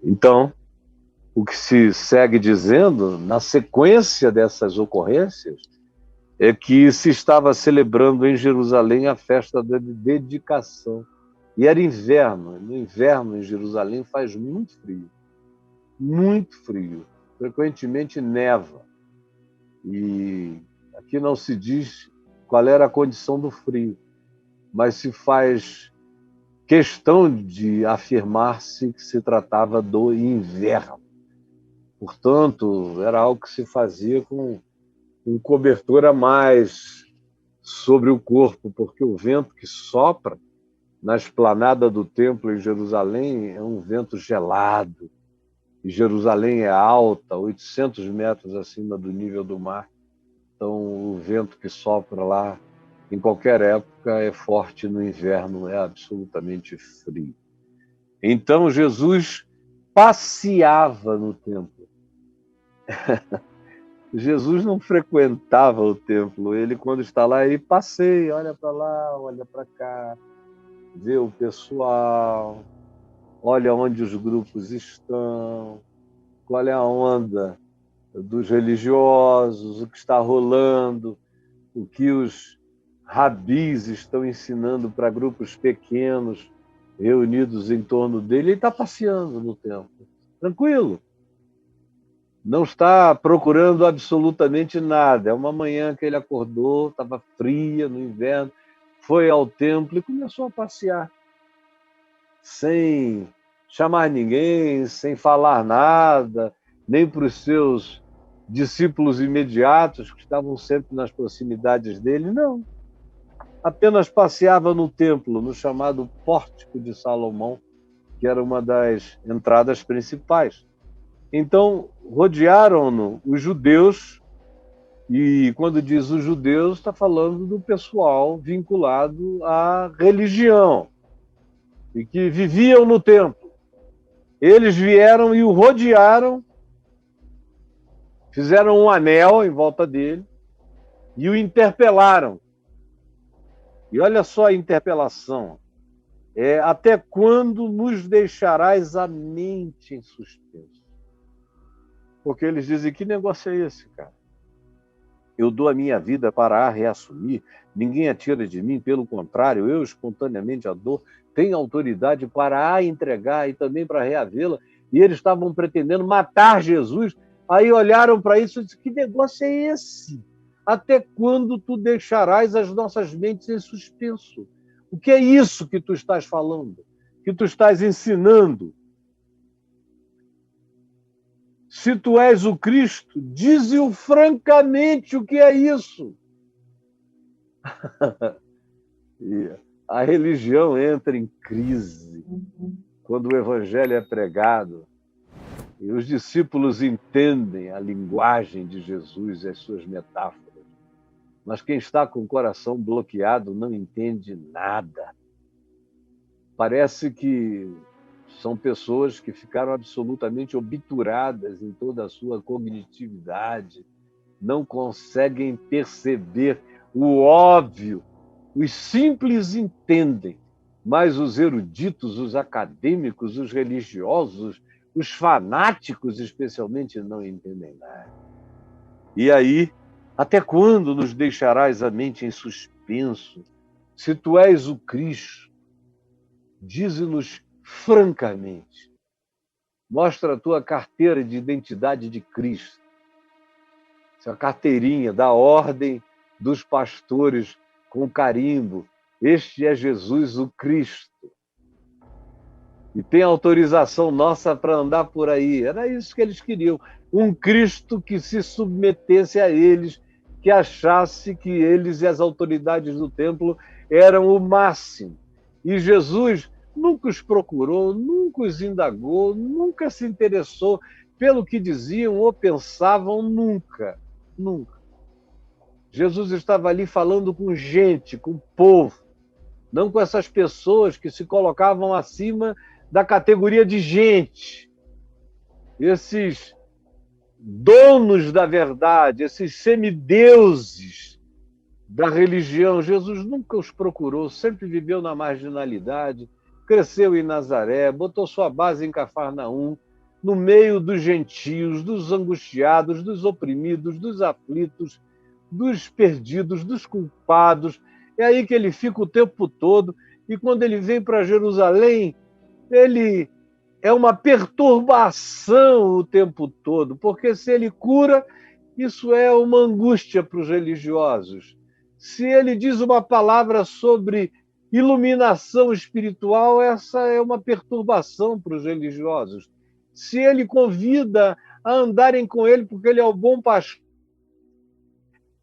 Então, o que se segue dizendo, na sequência dessas ocorrências, é que se estava celebrando em Jerusalém a festa da dedicação. E era inverno. No inverno, em Jerusalém, faz muito frio. Muito frio. Frequentemente neva. E aqui não se diz qual era a condição do frio, mas se faz questão de afirmar-se que se tratava do inverno. Portanto, era algo que se fazia com um cobertor a mais sobre o corpo, porque o vento que sopra na esplanada do templo em Jerusalém é um vento gelado. E Jerusalém é alta, 800 metros acima do nível do mar. Então, o vento que sopra lá, em qualquer época, é forte, no inverno é absolutamente frio. Então, Jesus passeava no templo. Jesus não frequentava o templo. Ele, quando está lá, ele passeia, olha para lá, olha para cá, vê o pessoal, olha onde os grupos estão, qual é a onda dos religiosos, o que está rolando, o que os rabis estão ensinando para grupos pequenos reunidos em torno dele. Ele está passeando no templo, tranquilo. Não está procurando absolutamente nada. É uma manhã que ele acordou, estava fria no inverno, foi ao templo e começou a passear, sem chamar ninguém, sem falar nada, nem para os seus discípulos imediatos, que estavam sempre nas proximidades dele, não. Apenas passeava no templo, no chamado Pórtico de Salomão, que era uma das entradas principais. Então, rodearam-no os judeus, e quando diz os judeus, está falando do pessoal vinculado à religião, e que viviam no templo. Eles vieram e o rodearam, fizeram um anel em volta dele e o interpelaram. E olha só a interpelação. Até quando nos deixarás a mente em suspenso? Porque eles dizem, que negócio é esse, cara? Eu dou a minha vida para a reassumir, ninguém a tira de mim, pelo contrário, eu espontaneamente a dou, tenho autoridade para a entregar e também para reavê-la. E eles estavam pretendendo matar Jesus. Aí olharam para isso e disseram, que negócio é esse? Até quando tu deixarás as nossas mentes em suspenso? O que é isso que tu estás falando? Que tu estás ensinando? Se tu és o Cristo, dize-o francamente, o que é isso? E a religião entra em crise quando o evangelho é pregado e os discípulos entendem a linguagem de Jesus e as suas metáforas. Mas quem está com o coração bloqueado não entende nada. Parece que são pessoas que ficaram absolutamente obturadas em toda a sua cognitividade, não conseguem perceber o óbvio. Os simples entendem, mas os eruditos, os acadêmicos, os religiosos, os fanáticos especialmente, não entendem nada. E aí, até quando nos deixarás a mente em suspenso? Se tu és o Cristo, dize-nos francamente. Mostra a tua carteira de identidade de Cristo. Essa carteirinha da ordem dos pastores com carimbo. Este é Jesus, o Cristo. E tem autorização nossa para andar por aí. Era isso que eles queriam. Um Cristo que se submetesse a eles, que achasse que eles e as autoridades do templo eram o máximo. E Jesus nunca os procurou, nunca os indagou, nunca se interessou pelo que diziam ou pensavam, nunca. Nunca. Jesus estava ali falando com gente, com o povo, não com essas pessoas que se colocavam acima da categoria de gente. Esses donos da verdade, esses semideuses da religião, Jesus nunca os procurou, sempre viveu na marginalidade, cresceu em Nazaré, botou sua base em Cafarnaum, no meio dos gentios, dos angustiados, dos oprimidos, dos aflitos, dos perdidos, dos culpados. É aí que ele fica o tempo todo. E quando ele vem para Jerusalém, ele é uma perturbação o tempo todo, porque se ele cura, isso é uma angústia para os religiosos. Se ele diz uma palavra sobre iluminação espiritual, essa é uma perturbação para os religiosos. Se ele convida a andarem com ele, porque ele é o bom pastor,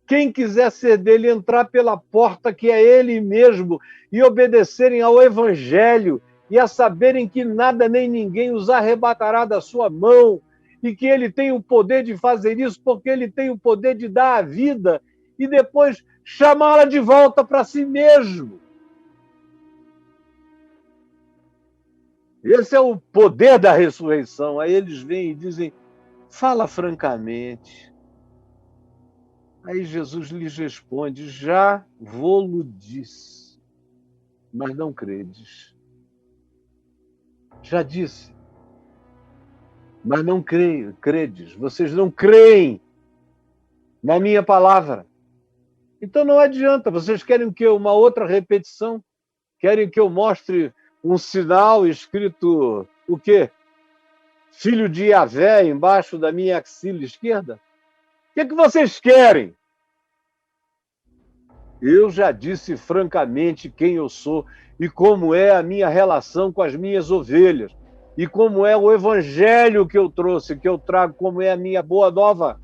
quem quiser ser dele, entrar pela porta que é ele mesmo e obedecerem ao Evangelho e a saberem que nada nem ninguém os arrebatará da sua mão e que ele tem o poder de fazer isso porque ele tem o poder de dar a vida e depois chamá-la de volta para si mesmo. Esse é o poder da ressurreição. Aí eles vêm e dizem, fala francamente. Aí Jesus lhes responde, já vou-lo disse, mas não credes. Já disse, mas não credes. Vocês não creem na minha palavra. Então não adianta. Vocês querem que uma outra repetição? Querem que eu mostre um sinal escrito o quê? Filho de Yahvé embaixo da minha axila esquerda? O que vocês querem? Eu já disse francamente quem eu sou e como é a minha relação com as minhas ovelhas e como é o evangelho que eu trouxe, que eu trago, como é a minha boa nova.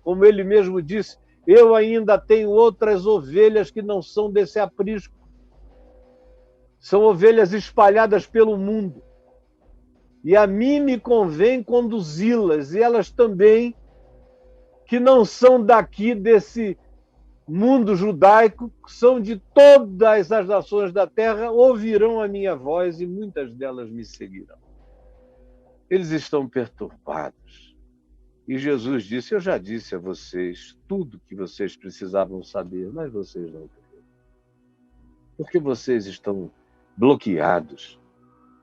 Como ele mesmo disse, eu ainda tenho outras ovelhas que não são desse aprisco. São ovelhas espalhadas pelo mundo. E a mim me convém conduzi-las, e elas também, que não são daqui desse mundo judaico, são de todas as nações da terra, ouvirão a minha voz e muitas delas me seguirão. Eles estão perturbados. E Jesus disse, eu já disse a vocês tudo que vocês precisavam saber, mas vocês não creem. Porque vocês estão bloqueados.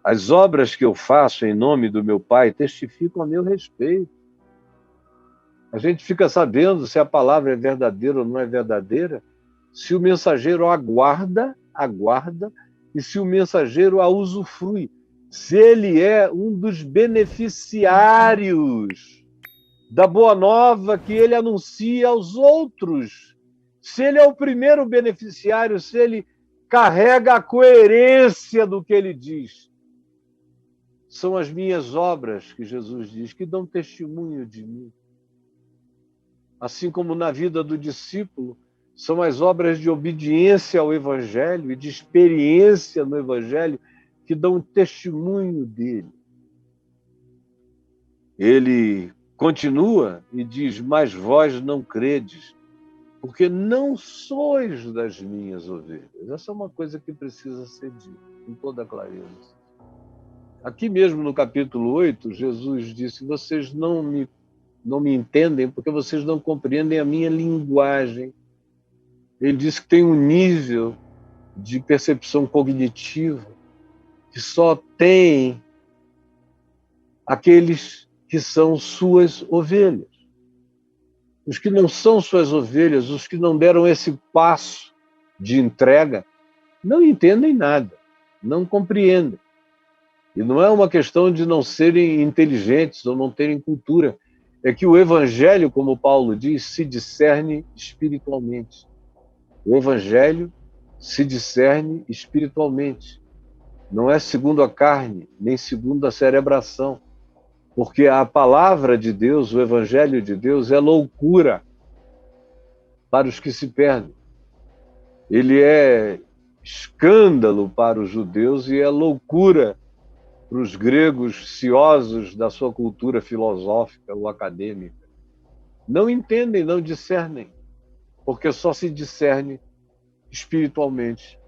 As obras que eu faço em nome do meu Pai testificam a meu respeito. A gente fica sabendo se a palavra é verdadeira ou não é verdadeira, se o mensageiro aguarda, e se o mensageiro a usufrui, se ele é um dos beneficiários da boa nova que ele anuncia aos outros, se ele é o primeiro beneficiário, se ele carrega a coerência do que ele diz. São as minhas obras, que Jesus diz, que dão testemunho de mim. Assim como na vida do discípulo, são as obras de obediência ao Evangelho e de experiência no Evangelho que dão testemunho dele. Ele continua e diz, mas vós não credes, porque não sois das minhas ovelhas. Essa é uma coisa que precisa ser dita com toda clareza. Aqui mesmo no capítulo 8, Jesus disse, vocês não me entendem porque vocês não compreendem a minha linguagem. Ele disse que tem um nível de percepção cognitiva que só tem aqueles que são suas ovelhas. Os que não são suas ovelhas, os que não deram esse passo de entrega, não entendem nada, não compreendem. E não é uma questão de não serem inteligentes ou não terem cultura. É que o Evangelho, como Paulo diz, se discerne espiritualmente. O Evangelho se discerne espiritualmente. Não é segundo a carne, nem segundo a cerebração. Porque a palavra de Deus, o Evangelho de Deus, é loucura para os que se perdem. Ele é escândalo para os judeus e é loucura para os gregos ciosos da sua cultura filosófica ou acadêmica. Não entendem, não discernem, porque só se discerne espiritualmente.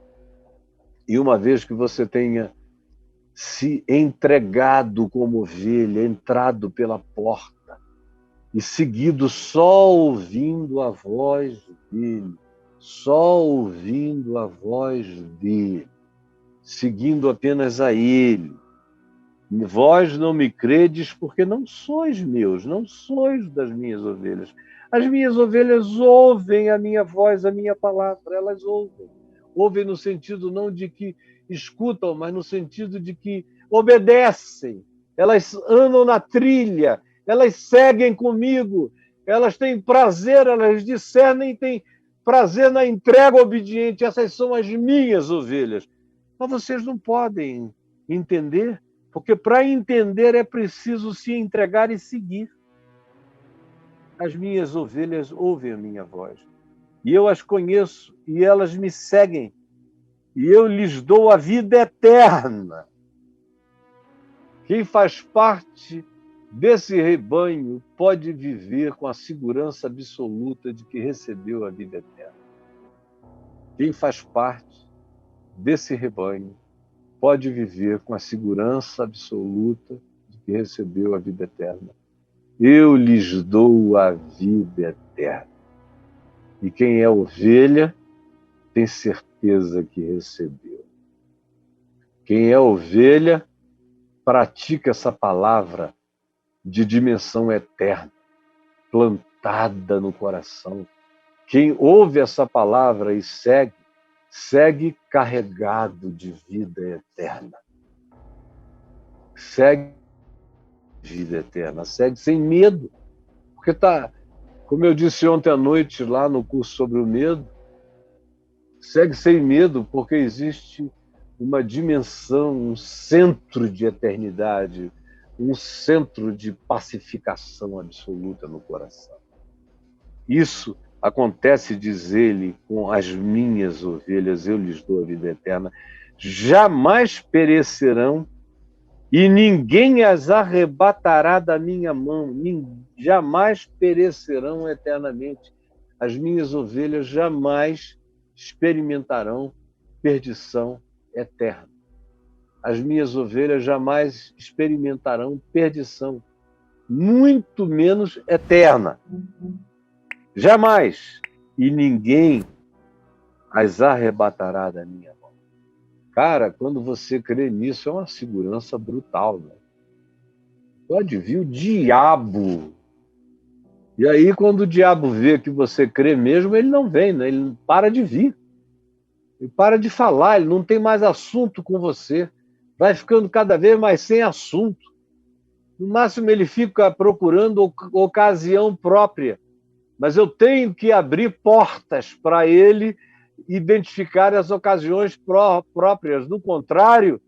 E uma vez que você tenha se entregado como ovelha, entrado pela porta e seguido só ouvindo a voz dele, seguindo apenas a ele, Vós não me credes porque não sois meus, não sois das minhas ovelhas. As minhas ovelhas ouvem a minha voz, a minha palavra, elas ouvem. Ouvem no sentido não de que escutam, mas no sentido de que obedecem. Elas andam na trilha, elas seguem comigo, elas têm prazer, elas discernem, têm prazer na entrega obediente. Essas são as minhas ovelhas. Mas vocês não podem entender, porque para entender é preciso se entregar e seguir. As minhas ovelhas ouvem a minha voz, e eu as conheço, e elas me seguem, e eu lhes dou a vida eterna. Quem faz parte desse rebanho pode viver com a segurança absoluta de que recebeu a vida eterna. Quem faz parte desse rebanho pode viver com a segurança absoluta de que recebeu a vida eterna. Eu lhes dou a vida eterna. E quem é ovelha tem certeza que recebeu. Quem é ovelha pratica essa palavra de dimensão eterna, plantada no coração. Quem ouve essa palavra e segue carregado de vida eterna. Segue vida eterna, segue sem medo. Porque está, como eu disse ontem à noite lá no curso sobre o medo, segue sem medo porque existe uma dimensão, um centro de eternidade, um centro de pacificação absoluta no coração. Isso acontece, diz ele, com as minhas ovelhas, eu lhes dou a vida eterna, jamais perecerão e ninguém as arrebatará da minha mão, jamais perecerão eternamente. As minhas ovelhas jamais experimentarão perdição eterna. As minhas ovelhas jamais experimentarão perdição, muito menos eterna. Jamais. E ninguém as arrebatará da minha mão. Cara, quando você crê nisso, é uma segurança brutal, né? Pode vir o diabo. E aí, quando o diabo vê que você crê mesmo, ele não vem, né? Ele para de vir. Ele para de falar, ele não tem mais assunto com você. Vai ficando cada vez mais sem assunto. No máximo, ele fica procurando ocasião própria. Mas eu tenho que abrir portas para ele identificar as ocasiões próprias. Do contrário,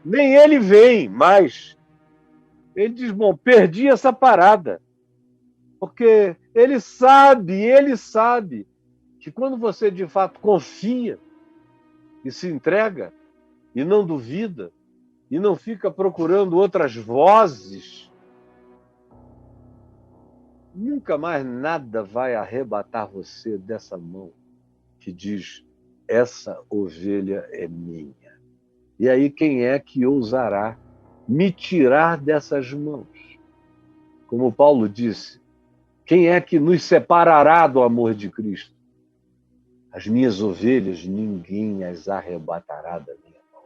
nem ele vem mais. Ele diz, bom, perdi essa parada. Porque ele sabe que quando você de fato confia e se entrega e não duvida e não fica procurando outras vozes, nunca mais nada vai arrebatar você dessa mão que diz, essa ovelha é minha. E aí quem é que ousará me tirar dessas mãos? Como Paulo disse, quem é que nos separará do amor de Cristo? As minhas ovelhas, ninguém as arrebatará da minha mão.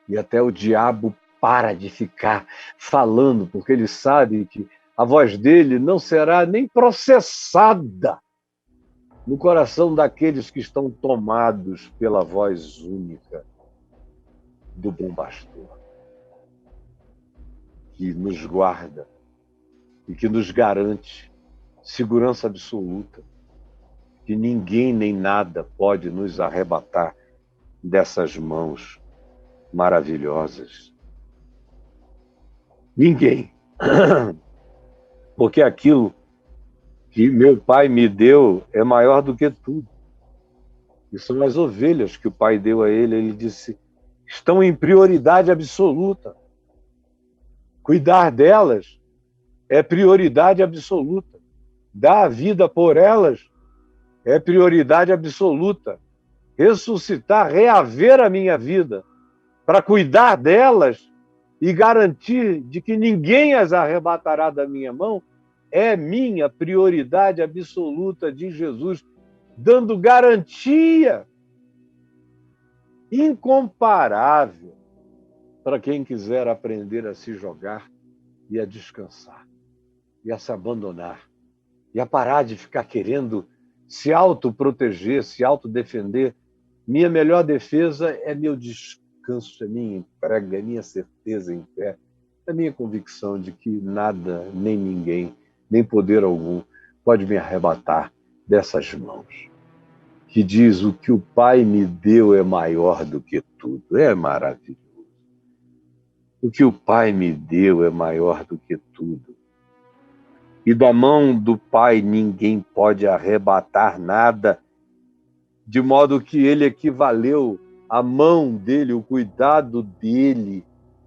E até o diabo para de ficar falando, porque ele sabe que a voz dele não será nem processada no coração daqueles que estão tomados pela voz única do bom pastor, que nos guarda e que nos garante segurança absoluta, que ninguém nem nada pode nos arrebatar dessas mãos maravilhosas. Ninguém. Porque aquilo que meu pai me deu é maior do que tudo. E são as ovelhas que o pai deu a ele. Ele disse, estão em prioridade absoluta. Cuidar delas é prioridade absoluta. Dar a vida por elas é prioridade absoluta. Ressuscitar, reaver a minha vida para cuidar delas e garantir de que ninguém as arrebatará da minha mão é minha prioridade absoluta de Jesus, dando garantia incomparável para quem quiser aprender a se jogar e a descansar, e a se abandonar, e a parar de ficar querendo se autoproteger, se autodefender. Minha melhor defesa é meu descanso, é minha entrega, é minha certeza em fé, é minha convicção de que nada, nem ninguém, nem poder algum pode me arrebatar dessas mãos. Que diz: o que o Pai me deu é maior do que tudo. É maravilhoso. O que o Pai me deu é maior do que tudo. E da mão do Pai ninguém pode arrebatar nada, de modo que ele equivaleu a mão dele, o cuidado dele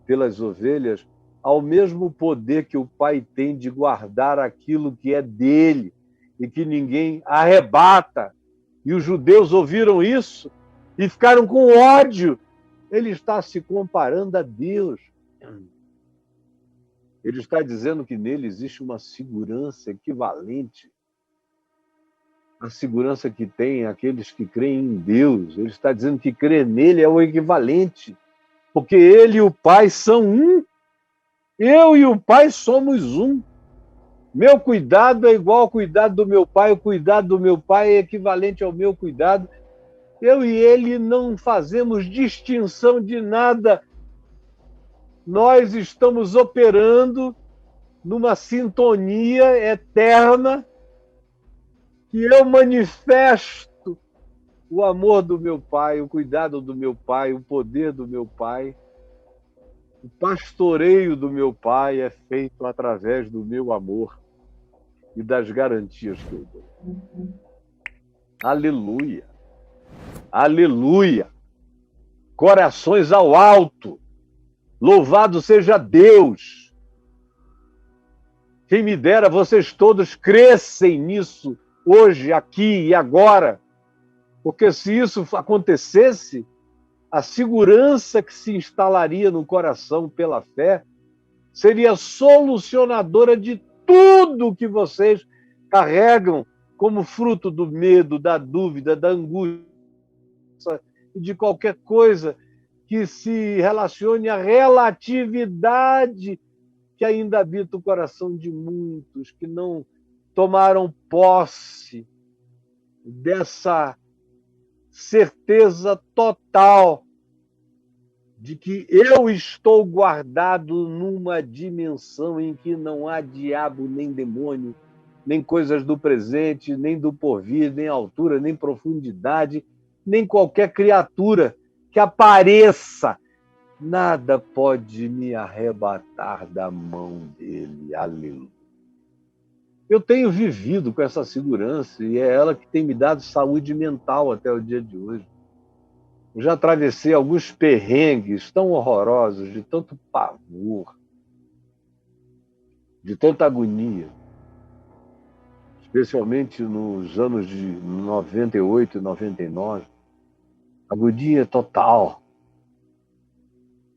pelas ovelhas, ao mesmo poder que o Pai tem de guardar aquilo que é dele e que ninguém arrebata. E os judeus ouviram isso e ficaram com ódio. Ele está se comparando a Deus. Ele está dizendo que nele existe uma segurança equivalente à segurança que tem aqueles que creem em Deus. Ele está dizendo que crer nele é o equivalente, porque ele e o Pai são um. Eu e o Pai somos um. Meu cuidado é igual ao cuidado do meu Pai, o cuidado do meu Pai é equivalente ao meu cuidado. Eu e ele não fazemos distinção de nada. Nós estamos operando numa sintonia eterna, que eu manifesto o amor do meu Pai, o cuidado do meu Pai, o poder do meu Pai. O pastoreio do meu Pai é feito através do meu amor e das garantias que eu dou. Aleluia! Aleluia! Corações ao alto! Louvado seja Deus! Quem me dera vocês todos crescem nisso hoje, aqui e agora, porque se isso acontecesse, a segurança que se instalaria no coração pela fé seria solucionadora de tudo que vocês carregam como fruto do medo, da dúvida, da angústia e de qualquer coisa que se relacione à relatividade que ainda habita o coração de muitos que não tomaram posse dessa certeza total de que eu estou guardado numa dimensão em que não há diabo, nem demônio, nem coisas do presente, nem do porvir, nem altura, nem profundidade, nem qualquer criatura que apareça. Nada pode me arrebatar da mão dele. Aleluia. Eu tenho vivido com essa segurança e é ela que tem me dado saúde mental até o dia de hoje. Eu já atravessei alguns perrengues tão horrorosos, de tanto pavor, de tanta agonia, especialmente nos anos de 98 e 99. Agonia total.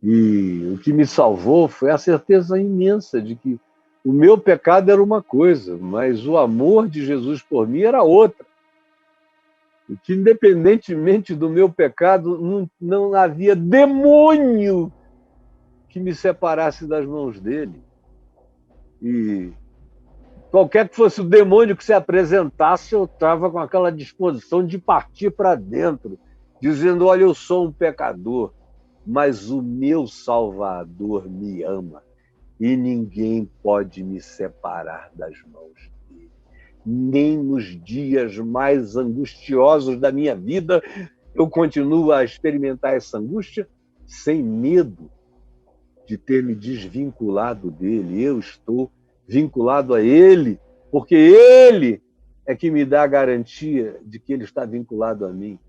E o que me salvou foi a certeza imensa de que o meu pecado era uma coisa, mas o amor de Jesus por mim era outra. E que, independentemente do meu pecado, não havia demônio que me separasse das mãos dele. E qualquer que fosse o demônio que se apresentasse, eu estava com aquela disposição de partir para dentro, dizendo: olha, eu sou um pecador, mas o meu Salvador me ama e ninguém pode me separar das mãos dele. Nem nos dias mais angustiosos da minha vida eu continuo a experimentar essa angústia sem medo de ter me desvinculado dele. Eu estou vinculado a ele, porque ele é que me dá a garantia de que ele está vinculado a mim.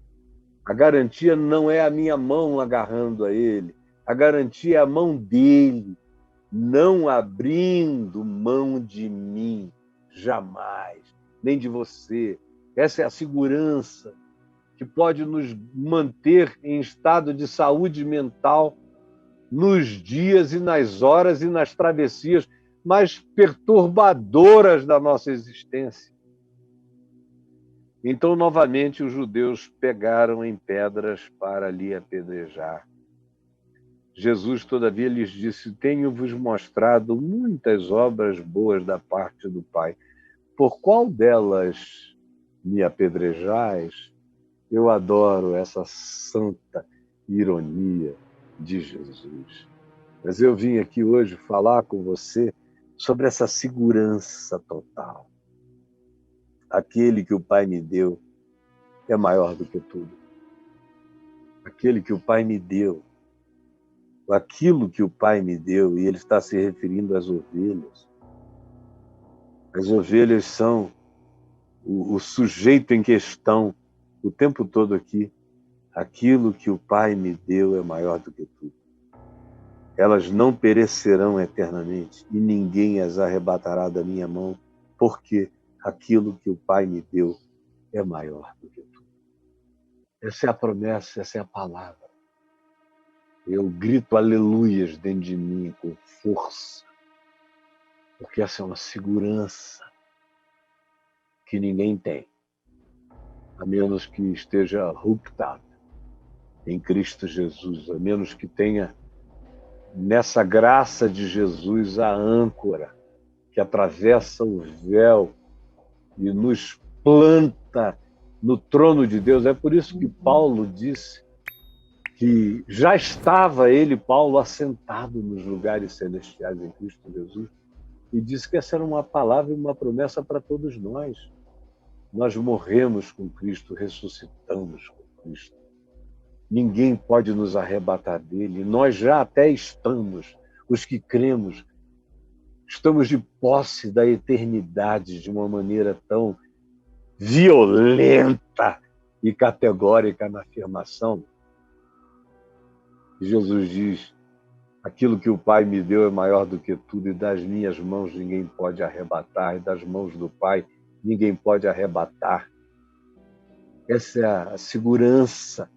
A garantia não é a minha mão agarrando a ele, a garantia é a mão dele, não abrindo mão de mim, jamais, nem de você. Essa é a segurança que pode nos manter em estado de saúde mental nos dias e nas horas e nas travessias mais perturbadoras da nossa existência. Então, novamente, os judeus pegaram em pedras para lhe apedrejar. Jesus, todavia, lhes disse: tenho-vos mostrado muitas obras boas da parte do Pai. Por qual delas me apedrejais? Eu adoro essa santa ironia de Jesus. Mas eu vim aqui hoje falar com você sobre essa segurança total. Aquele que o Pai me deu é maior do que tudo. Aquele que o Pai me deu, aquilo que o Pai me deu, e ele está se referindo às ovelhas. As ovelhas são o sujeito em questão o tempo todo aqui. Aquilo que o Pai me deu é maior do que tudo. Elas não perecerão eternamente e ninguém as arrebatará da minha mão, porque aquilo que o Pai me deu é maior do que tudo. Essa é a promessa, essa é a palavra. Eu grito aleluias dentro de mim com força, porque essa é uma segurança que ninguém tem, a menos que esteja hooked up em Cristo Jesus, a menos que tenha nessa graça de Jesus a âncora que atravessa o véu e nos planta no trono de Deus. É por isso que Paulo disse que já estava ele, Paulo, assentado nos lugares celestiais em Cristo Jesus, e disse que essa era uma palavra e uma promessa para todos nós. Nós morremos com Cristo, ressuscitamos com Cristo. Ninguém pode nos arrebatar dele. Nós já até estamos, os que cremos, estamos de posse da eternidade de uma maneira tão violenta e categórica na afirmação. Jesus diz: aquilo que o Pai me deu é maior do que tudo, e das minhas mãos ninguém pode arrebatar, e das mãos do Pai ninguém pode arrebatar. Essa é a segurança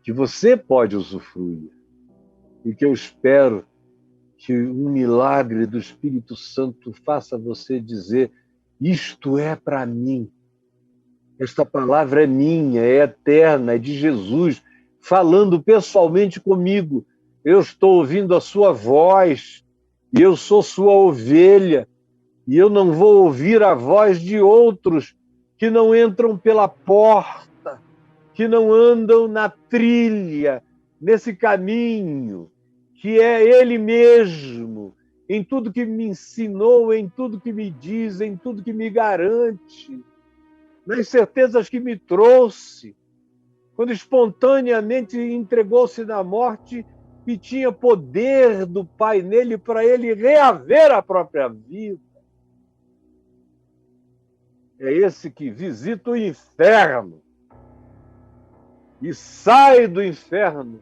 que você pode usufruir e que eu espero que um milagre do Espírito Santo faça você dizer: isto é para mim. Esta palavra é minha, é eterna, é de Jesus, falando pessoalmente comigo. Eu estou ouvindo a sua voz, e eu sou sua ovelha, e eu não vou ouvir a voz de outros que não entram pela porta, que não andam na trilha, nesse caminho, que é Ele mesmo, em tudo que me ensinou, em tudo que me diz, em tudo que me garante, nas certezas que me trouxe, quando espontaneamente entregou-se na morte e tinha poder do Pai nele para ele reaver a própria vida. É esse que visita o inferno e sai do inferno,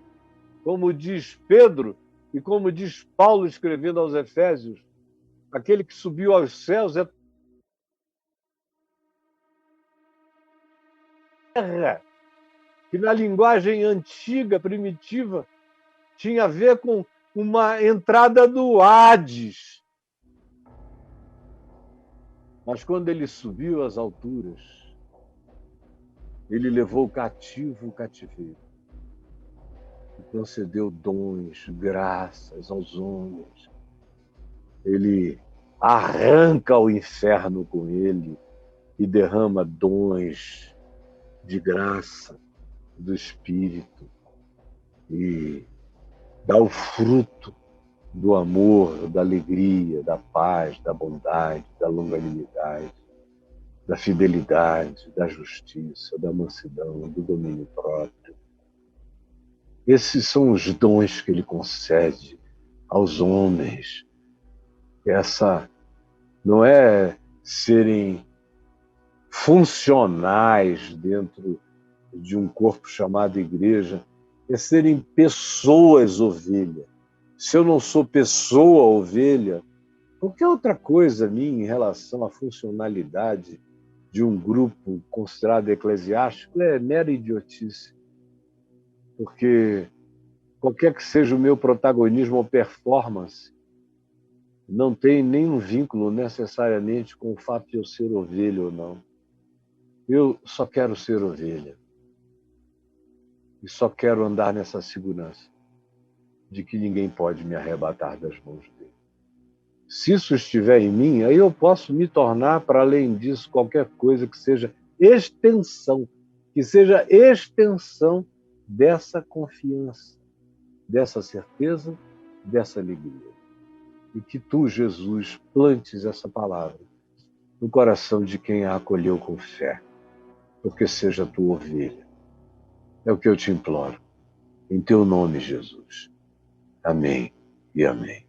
como diz Pedro e como diz Paulo escrevendo aos Efésios: aquele que subiu aos céus é terra, que na linguagem antiga, primitiva, tinha a ver com uma entrada do Hades. Mas quando ele subiu às alturas, ele levou cativo o cativeiro e concedeu dons, graças aos homens. Ele arranca o inferno com ele e derrama dons de graça do Espírito e dá o fruto do amor, da alegria, da paz, da bondade, da longanimidade, da fidelidade, da justiça, da mansidão, do domínio próprio. Esses são os dons que ele concede aos homens. Essa não é serem funcionais dentro de um corpo chamado igreja, é serem pessoas ovelha. Se eu não sou pessoa ovelha, qualquer outra coisa minha em relação à funcionalidade de um grupo considerado eclesiástico é mera idiotice. Porque qualquer que seja o meu protagonismo ou performance, não tem nenhum vínculo necessariamente com o fato de eu ser ovelha ou não. Eu só quero ser ovelha. E só quero andar nessa segurança de que ninguém pode me arrebatar das mãos dele. Se isso estiver em mim, aí eu posso me tornar, para além disso, qualquer coisa que seja extensão dessa confiança, dessa certeza, dessa alegria. E que tu, Jesus, plantes essa palavra no coração de quem a acolheu com fé, porque seja a tua ovelha. É o que eu te imploro. Em teu nome, Jesus. Amém e amém.